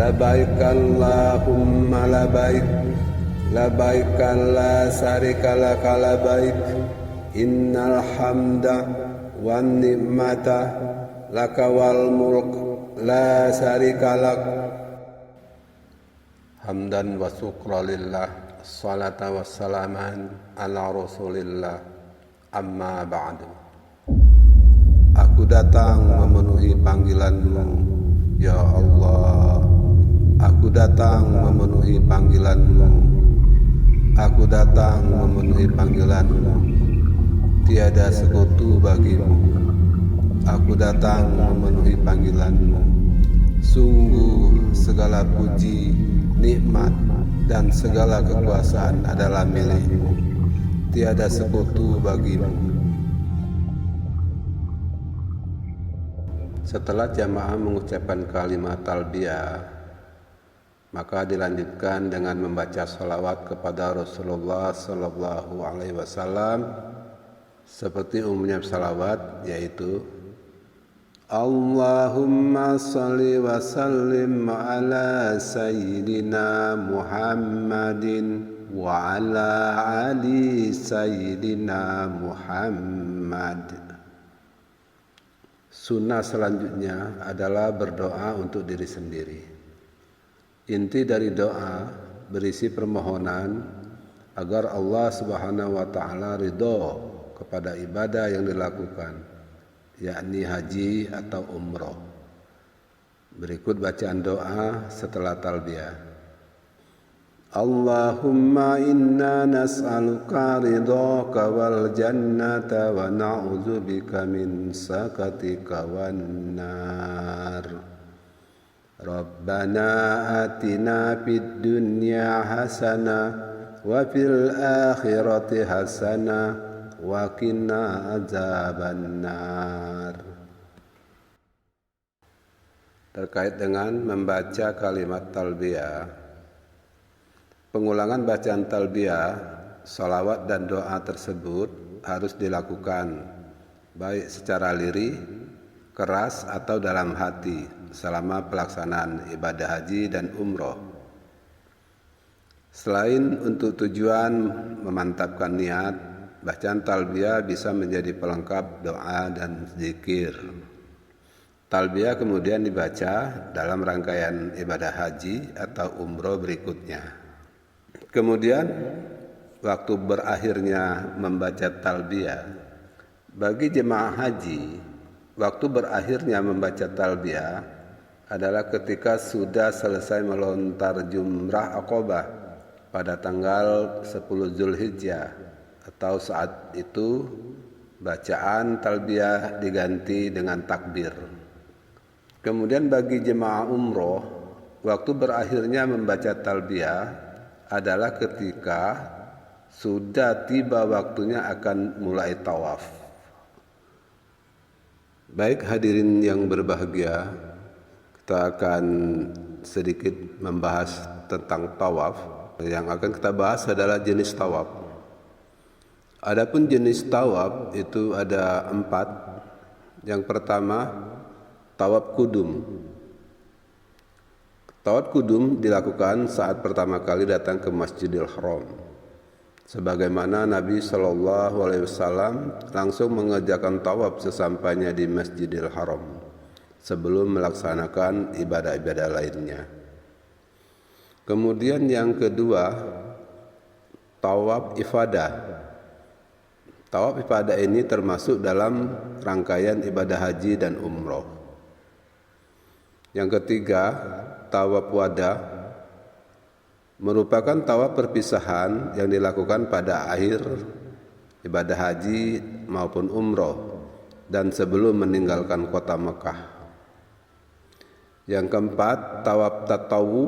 Labaik Allahumma labaik, labaik la syarika laka labaik, innal hamda wan ni'mata laka wal mulk la syarika lak. Hamdan wa syukra lillah, salata wassalaman ala rasulillah, amma ba'du. Aku datang memenuhi panggilan-Mu, ya Allah. Aku datang memenuhi panggilan-Mu. Aku datang memenuhi panggilan-Mu. Tiada sekutu bagi-Mu. Aku datang memenuhi panggilan-Mu. Sungguh segala puji, nikmat, dan segala kekuasaan adalah milik-Mu. Tiada sekutu bagi-Mu. Setelah jamaah mengucapkan kalimat talbiyah, maka dilanjutkan dengan membaca salawat kepada Rasulullah Sallallahu Alaihi Wasallam seperti umumnya salawat, yaitu Allahumma salli wa sallim ala sayyidina Muhammadin wa ala ali sayyidina Muhammad. Sunnah selanjutnya adalah berdoa untuk diri sendiri. Inti dari doa berisi permohonan agar Allah Subhanahu wa taala ridho kepada ibadah yang dilakukan, yakni haji atau umroh. Berikut bacaan doa setelah talbiyah. Allahumma inna nas'aluka ridhaka wal jannata wa na'udzubika min sakatika wan nar. Rabbana atina fid dunya hasanah wa fil akhirati hasanah wa qina adzabannar. Terkait dengan membaca kalimat talbiyah, pengulangan bacaan talbiyah, salawat dan doa tersebut harus dilakukan baik secara lirih, keras atau dalam hati selama pelaksanaan ibadah haji dan umroh. Selain untuk tujuan memantapkan niat, bacaan talbiyah bisa menjadi pelengkap doa dan zikir. Talbiyah kemudian dibaca dalam rangkaian ibadah haji atau umroh berikutnya. Kemudian waktu berakhirnya membaca talbiyah, bagi jemaah haji, waktu berakhirnya membaca talbiyah adalah ketika sudah selesai melontar jumrah Aqabah pada tanggal 10 Zulhijjah, atau saat itu bacaan talbiyah diganti dengan takbir. Kemudian bagi jemaah umroh, waktu berakhirnya membaca talbiyah adalah ketika sudah tiba waktunya akan mulai tawaf. Baik hadirin yang berbahagia, kita akan sedikit membahas tentang tawaf. Yang akan kita bahas adalah jenis tawaf. Adapun jenis tawaf itu ada 4. Yang pertama, tawaf kudum. Tawaf kudum dilakukan saat pertama kali datang ke Masjidil Haram. Sebagaimana Nabi SAW langsung mengerjakan tawaf sesampainya di Masjidil Haram sebelum melaksanakan ibadah-ibadah lainnya. Kemudian yang kedua, tawaf ifadah. Tawaf ifadah ini termasuk dalam rangkaian ibadah haji dan umroh. Yang ketiga, tawaf wada merupakan tawaf perpisahan yang dilakukan pada akhir ibadah haji maupun umroh dan sebelum meninggalkan kota Mekah. Yang keempat, tawaf tatawwu.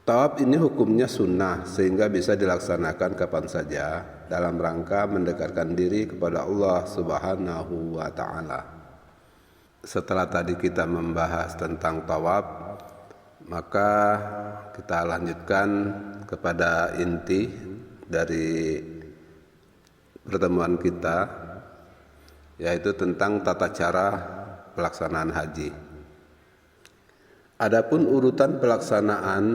Tawaf ini hukumnya sunnah sehingga bisa dilaksanakan kapan saja dalam rangka mendekatkan diri kepada Allah Subhanahu wa taala. Setelah tadi kita membahas tentang tawaf, maka kita lanjutkan kepada inti dari pertemuan kita, yaitu tentang tata cara pelaksanaan haji. Adapun urutan pelaksanaan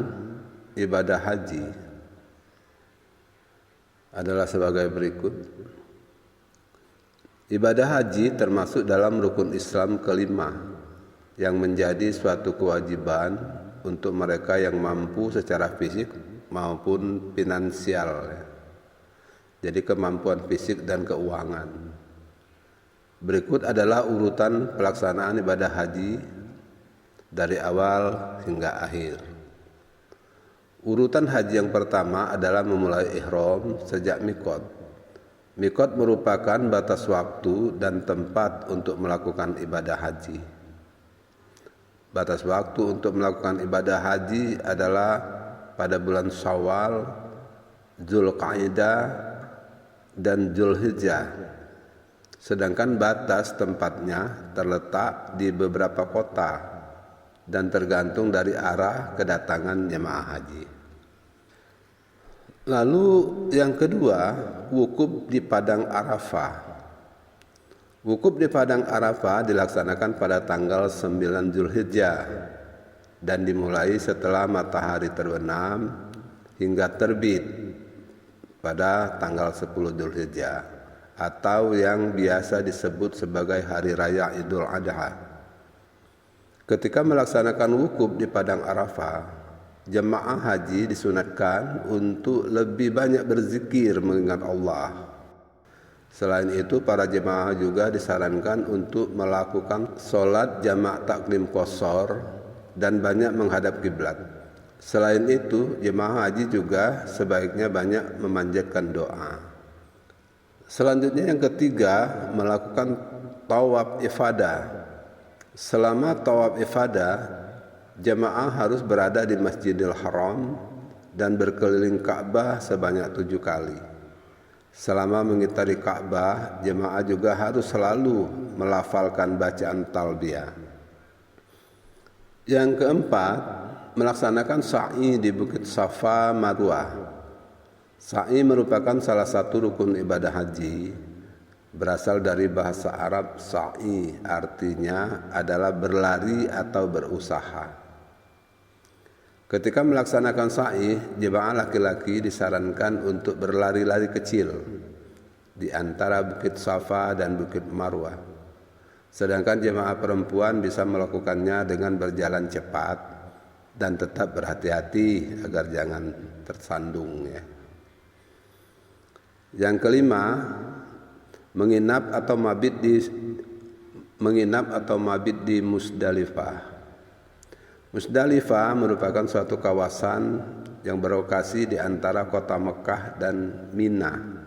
ibadah haji adalah sebagai berikut. Ibadah haji termasuk dalam rukun Islam kelima yang menjadi suatu kewajiban untuk mereka yang mampu secara fisik maupun finansial. Jadi kemampuan fisik dan keuangan. Berikut adalah urutan pelaksanaan ibadah haji dari awal hingga akhir. Urutan haji yang pertama adalah memulai ihram sejak mikot. Mikot merupakan batas waktu dan tempat untuk melakukan ibadah haji. Batas waktu untuk melakukan ibadah haji adalah pada bulan Syawal, Dzulqa'dah, dan Dzulhijjah. Sedangkan batas tempatnya terletak di beberapa kota dan tergantung dari arah kedatangan jemaah haji. Lalu yang kedua, wukuf di Padang Arafah. Wukuf di Padang Arafah dilaksanakan pada tanggal 9 Dzulhijjah dan dimulai setelah matahari terbenam hingga terbit pada tanggal 10 Dzulhijjah atau yang biasa disebut sebagai Hari Raya Idul Adha. Ketika melaksanakan wukuf di Padang Arafah, jemaah haji disunatkan untuk lebih banyak berzikir mengingat Allah. Selain itu, para jemaah juga disarankan untuk melakukan sholat jamak takdim qashar dan banyak menghadap kiblat. Selain itu, jemaah haji juga sebaiknya banyak memanjatkan doa. Selanjutnya yang ketiga, melakukan tawaf ifadah. Selama tawaf ifadah, jemaah harus berada di Masjidil Haram dan berkeliling Ka'bah sebanyak 7 kali. Selama mengitari Ka'bah, jemaah juga harus selalu melafalkan bacaan talbiyah. Yang keempat, melaksanakan sa'i di Bukit Safa Marwah. Sa'i merupakan salah satu rukun ibadah haji. Berasal dari bahasa Arab sa'i, artinya adalah berlari atau berusaha. Ketika melaksanakan sa'i, jemaah laki-laki disarankan untuk berlari-lari kecil di antara Bukit Safa dan Bukit Marwah. Sedangkan jemaah perempuan bisa melakukannya dengan berjalan cepat dan tetap berhati-hati agar jangan tersandung. Yang kelima, menginap atau mabit di Musdalifah. Musdalifah merupakan suatu kawasan yang berlokasi di antara kota Mekah dan Mina.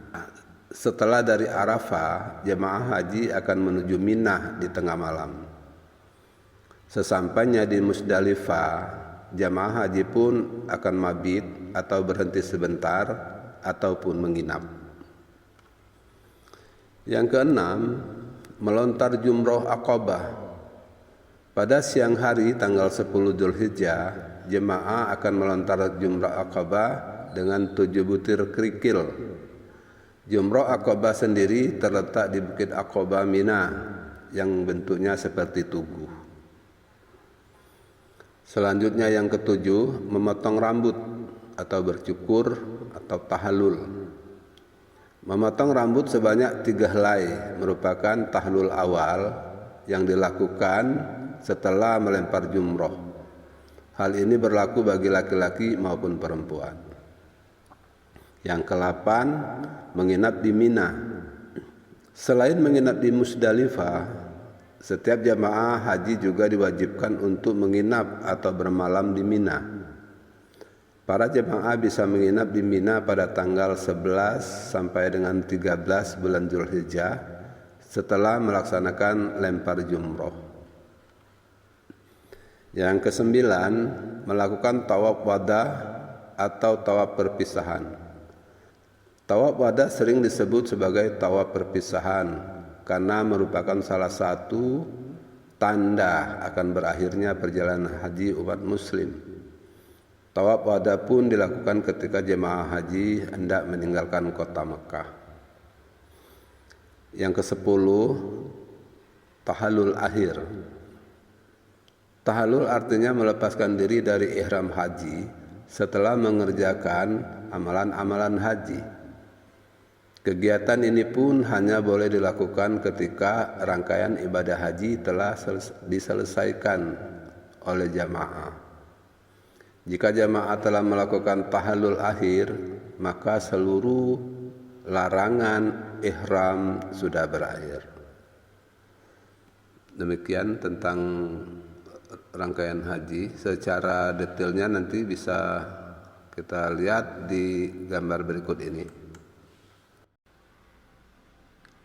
Setelah dari Arafah, jemaah haji akan menuju Mina di tengah malam. Sesampainya di Musdalifah, jemaah haji pun akan mabit atau berhenti sebentar ataupun menginap. Yang keenam, melontar jumroh Aqabah. Pada siang hari tanggal 10 Dzulhijjah, jemaah akan melontar jumroh Aqabah dengan 7 butir kerikil. Jumroh Aqabah sendiri terletak di Bukit Aqabah Mina yang bentuknya seperti tugu. Selanjutnya yang ketujuh, memotong rambut atau bercukur atau tahallul. Memotong rambut sebanyak 3 helai merupakan tahlul awal yang dilakukan setelah melempar jumroh. Hal ini berlaku bagi laki-laki maupun perempuan. Yang ke-8, menginap di Mina. Selain menginap di Musdalifah, setiap jamaah haji juga diwajibkan untuk menginap atau bermalam di Mina. Para jemaah bisa menginap di Mina pada tanggal 11 sampai dengan 13 bulan Dzulhijjah setelah melaksanakan lempar jumroh. Yang kesembilan, melakukan tawaf wada atau tawaf perpisahan. Tawaf wada sering disebut sebagai tawaf perpisahan karena merupakan salah satu tanda akan berakhirnya perjalanan haji umat muslim. Tawaf wada pun dilakukan ketika jemaah haji hendak meninggalkan kota Mekah. Yang ke-10, tahallul akhir. Tahallul artinya melepaskan diri dari ihram haji setelah mengerjakan amalan-amalan haji. Kegiatan ini pun hanya boleh dilakukan ketika rangkaian ibadah haji telah diselesaikan oleh jamaah. Jika jamaah telah melakukan tahallul akhir, maka seluruh larangan ihram sudah berakhir. Demikian tentang rangkaian haji. Secara detailnya nanti bisa kita lihat di gambar berikut ini.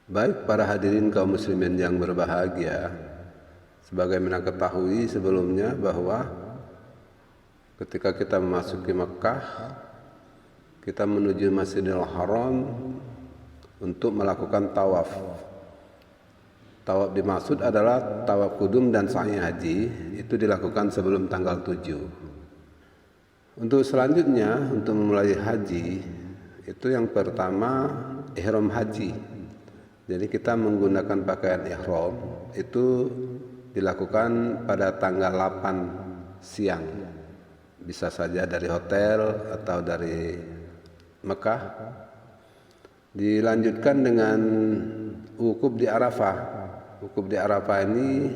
Baik para hadirin kaum muslimin yang berbahagia, sebagaimana ketahui sebelumnya bahwa ketika kita memasuki Mekah, kita menuju Masjidil Haram untuk melakukan tawaf. Tawaf dimaksud adalah tawaf kudum dan sa'i haji, itu dilakukan sebelum tanggal 7. Untuk selanjutnya, untuk memulai haji, itu yang pertama ihram haji. Jadi kita menggunakan pakaian ihram itu dilakukan pada tanggal 8 siang. Bisa saja dari hotel atau dari Mekah. Dilanjutkan dengan wukuf di Arafah. Wukuf di Arafah ini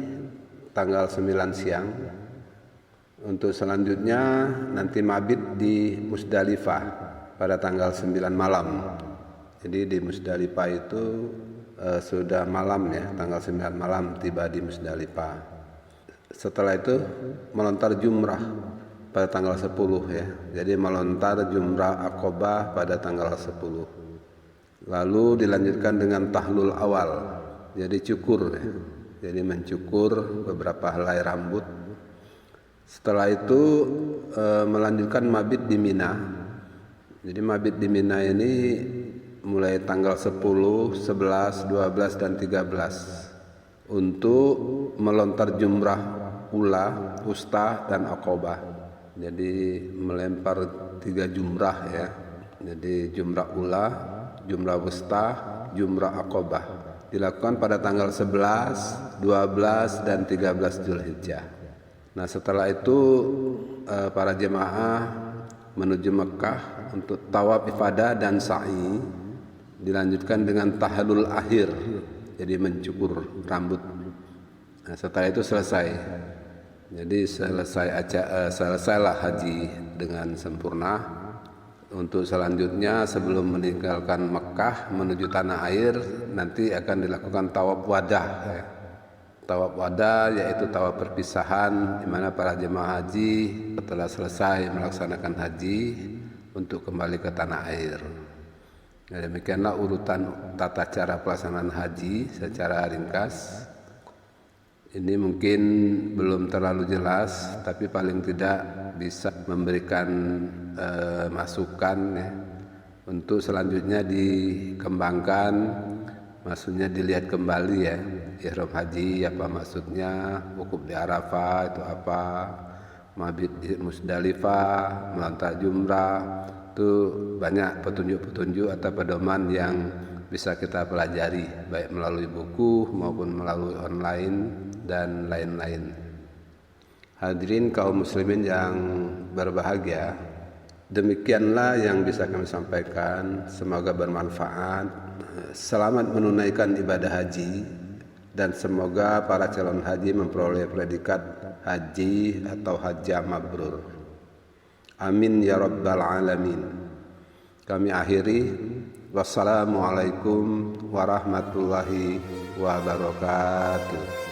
tanggal 9 siang. Untuk selanjutnya nanti mabit di Musdalifah pada tanggal 9 malam. Jadi di Musdalifah itu sudah malam ya, tanggal 9 malam tiba di Musdalifah. Setelah itu melontar jumrah pada tanggal 10 ya. Jadi melontar jumrah Aqobah pada tanggal 10. Lalu dilanjutkan dengan tahlul awal. Jadi cukur ya. Jadi mencukur beberapa helai rambut. Setelah itu melanjutkan mabit di Mina. Jadi mabit di Mina ini mulai tanggal 10, 11, 12 dan 13 untuk melontar jumrah ula, wusta dan aqobah. Jadi melempar 3 jumrah ya. Jadi jumrah ula, jumrah wusta, jumrah aqobah. Dilakukan pada tanggal 11, 12 dan 13 Zulhijjah. Nah, setelah itu para jemaah menuju Mekah untuk tawaf ifadah dan sa'i. Dilanjutkan dengan tahallul akhir, jadi mencukur rambut. Nah, setelah itu selesai. Jadi selesailah haji dengan sempurna. Untuk selanjutnya sebelum meninggalkan Mekah menuju tanah air nanti akan dilakukan tawaf wadah. Tawaf wadah yaitu tawaf perpisahan di mana para jemaah haji setelah selesai melaksanakan haji untuk kembali ke tanah air. Nah, demikianlah urutan tata cara pelaksanaan haji secara ringkas. Ini mungkin belum terlalu jelas, tapi paling tidak bisa memberikan masukan ya. Untuk selanjutnya dikembangkan, maksudnya dilihat kembali ya, ihram haji apa maksudnya, wukuf di Arafah itu apa, mabit di Musdalifah, melontar jumrah. Itu banyak petunjuk-petunjuk atau pedoman yang bisa kita pelajari baik melalui buku maupun melalui online dan lain-lain. Hadirin kaum muslimin yang berbahagia, demikianlah yang bisa kami sampaikan. Semoga bermanfaat. Selamat menunaikan ibadah haji dan semoga para calon haji memperoleh predikat haji atau hajjah mabrur. Amin ya rabbal alamin. Kami akhiri. Wassalamualaikum warahmatullahi wabarakatuh.